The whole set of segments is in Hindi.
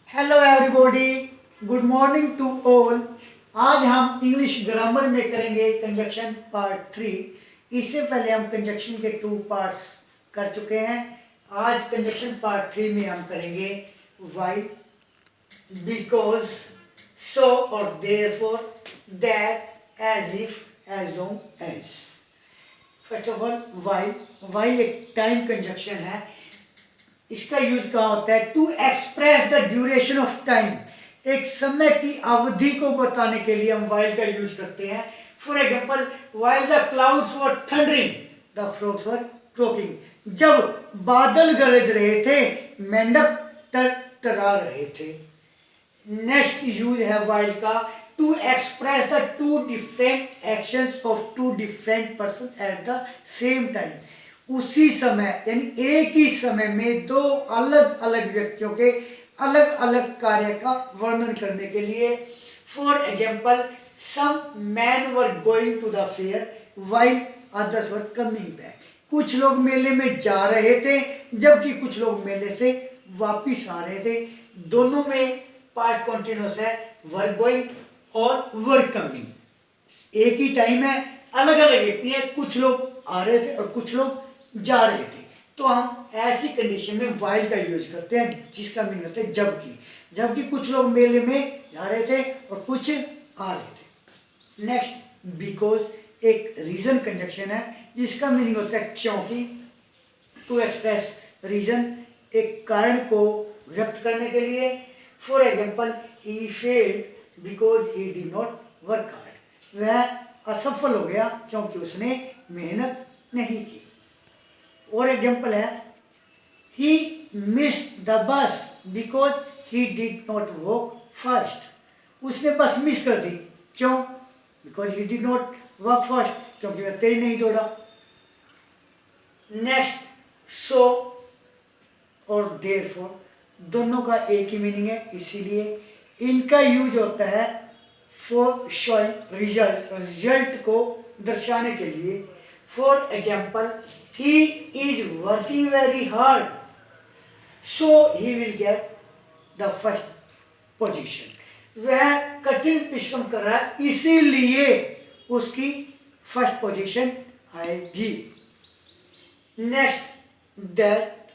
Hello everybody, good morning to all. आज हम इंग्लिश ग्रामर में करेंगे कंजक्शन पार्ट 3। इससे पहले हम कंजक्शन के 2 पार्ट्स कर चुके हैं। आज कंजक्शन पार्ट 3 में हम करेंगे व्हाई, बिकॉज, सो और therefore, that, as if, as long as. First of all while एक टाइम कंजक्शन है। इसका यूज कहाँ होता है? To express the duration of time, एक समय की अवधि को बताने के लिए हम वाइल का यूज करते हैं। For example, while the clouds were thundering the frogs were croaking. जब बादल गरज रहे थे, मेंढक टरटरा रहे थे। नेक्स्ट यूज है वाइल का to express the two different actions of two different person at the same time. उसी समय यानी एक ही समय में दो अलग अलग व्यक्तियों के अलग अलग कार्य का वर्णन करने के लिए। For example, some man were going to the fair while others were coming back. कुछ लोग मेले में जा रहे थे जबकि कुछ लोग मेले से वापिस आ रहे थे। दोनों में पास्ट कॉन्टिन्यूअस है, वर गोइंग और वर कमिंग। एक ही टाइम है, अलग अलग व्यक्ति है, कुछ लोग आ रहे थे और कुछ लोग जा रहे थे। तो हम ऐसी कंडीशन में वाइल का यूज करते हैं जिसका मीनिंग होता है जबकि कुछ लोग मेले में जा रहे थे और कुछ आ रहे थे। नेक्स्ट, बिकॉज एक रीजन कंजक्शन है जिसका मीनिंग होता है क्योंकि। टू एक्सप्रेस रीजन, एक कारण को व्यक्त करने के लिए। For example, he failed because he did not work hard. वह असफल हो गया क्योंकि उसने मेहनत नहीं की। और एग्जाम्पल है, he missed the bus because he did not walk fast. उसने बस मिस कर दी, क्यों? Because he did not walk fast, क्योंकि वह तेज नहीं दौड़ा। नेक्स्ट, सो और देयरफॉर दोनों का एक ही मीनिंग है, इसीलिए इनका यूज होता है फॉर शोइंग रिजल्ट को दर्शाने के लिए। For example, he is working very hard, so he will get the first position. वह कठिन परिश्रम कर रहा है इसीलिए उसकी फर्स्ट पोजीशन आएगी। Next, that,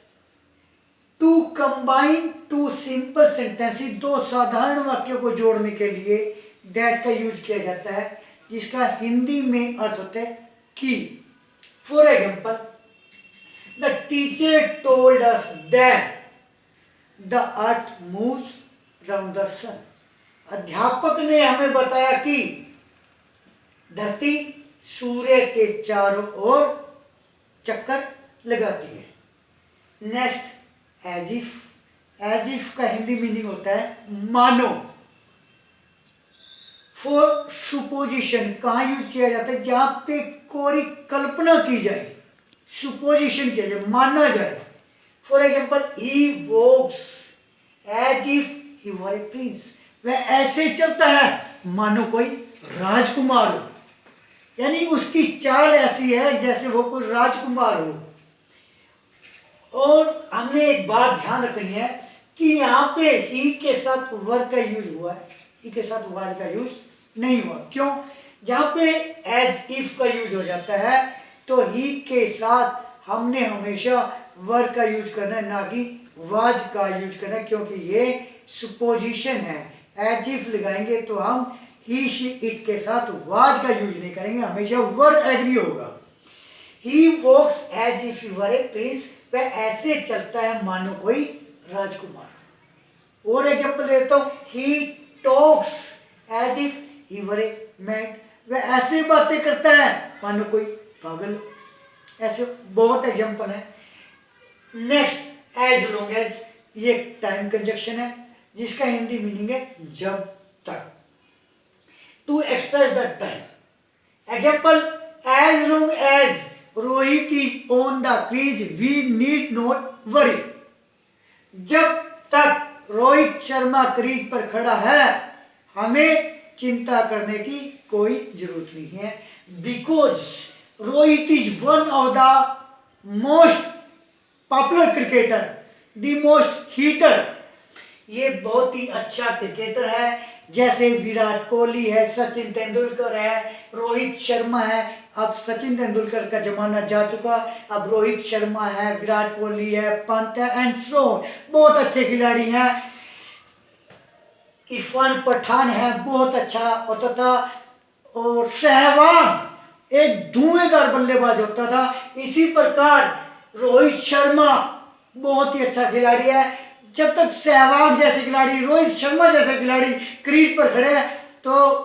to combine two simple sentences, दो साधारण वाक्यों को जोड़ने के लिए दैट का यूज किया जाता है जिसका हिंदी में अर्थ होता है कि। For example, the teacher told us that the earth moves round the sun. अध्यापक ने हमें बताया कि धरती सूर्य के चारों ओर चक्कर लगाती है। नेक्स्ट, एज इफ का हिंदी मीनिंग होता है मानो। फॉर सुपोजिशन कहाँ यूज किया जाता है? जहां पे कोई कल्पना की जाए, सुपोजिशन किया जाए, माना जाए। For example, he walks as if he were a prince. वह ऐसे चलता है मानो कोई राजकुमार हो, यानी उसकी चाल ऐसी है जैसे वो कोई राजकुमार हो। और हमने एक बात ध्यान रखनी है कि यहाँ पे ही के साथ वर का यूज हुआ है, ही के साथ वर का यूज नहीं हुआ। क्यों? जहाँ पे एज इफ का यूज हो जाता है तो ही के साथ हमने हमेशा वर का यूज करना है, ना कि वाज का यूज करना है, क्योंकि ये सुपोजिशन है। एज इफ लगाएंगे तो हम ही शी इट के साथ वाज का यूज नहीं करेंगे, हमेशा वर्ड एग्री होगा। He walks as if you were a prince, वह ऐसे चलता है मानो कोई राजकुमार। और एग्जाम्पल देता हूं, he talks as if he were a mad. वह ऐसे बातें करता है मानो कोई पागल। ऐसे बहुत एग्जाम्पल है। नेक्स्ट, एज लॉन्ग एज, ये टाइम कंजक्शन है जिसका हिंदी मीनिंग है जब तक। To express the time, example, as long as Rohit is on the crease we need not worry. जब तक रोहित शर्मा क्रीज पर खड़ा है हमें चिंता करने की कोई जरूरत नहीं है। Because Rohit is one of the most popular cricketer, the most heater. ये बहुत ही अच्छा क्रिकेटर है। जैसे विराट कोहली है, सचिन तेंदुलकर है, रोहित शर्मा है। अब सचिन तेंदुलकर का जमाना जा चुका, अब रोहित शर्मा है, विराट कोहली है, पंत है एंड सो बहुत अच्छे खिलाड़ी हैं। इरफान पठान है, बहुत अच्छा होता था। और सहवाग एक धुएंधार बल्लेबाज होता था। इसी प्रकार रोहित शर्मा बहुत ही अच्छा खिलाड़ी है। जब तक सहवाग जैसे खिलाड़ी, रोहित शर्मा जैसे खिलाड़ी क्रीज पर खड़े हैं तो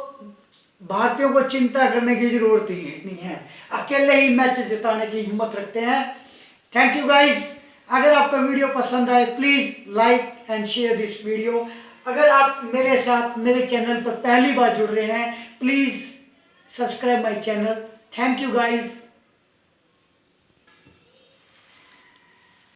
भारतीयों को चिंता करने की जरूरत ही नहीं है, अकेले ही मैच जिताने की हिम्मत रखते हैं। Thank you guys. अगर आपका वीडियो पसंद आए please like and share this video. अगर आप मेरे साथ मेरे चैनल पर पहली बार जुड़ रहे हैं please subscribe my channel. Thank you guys.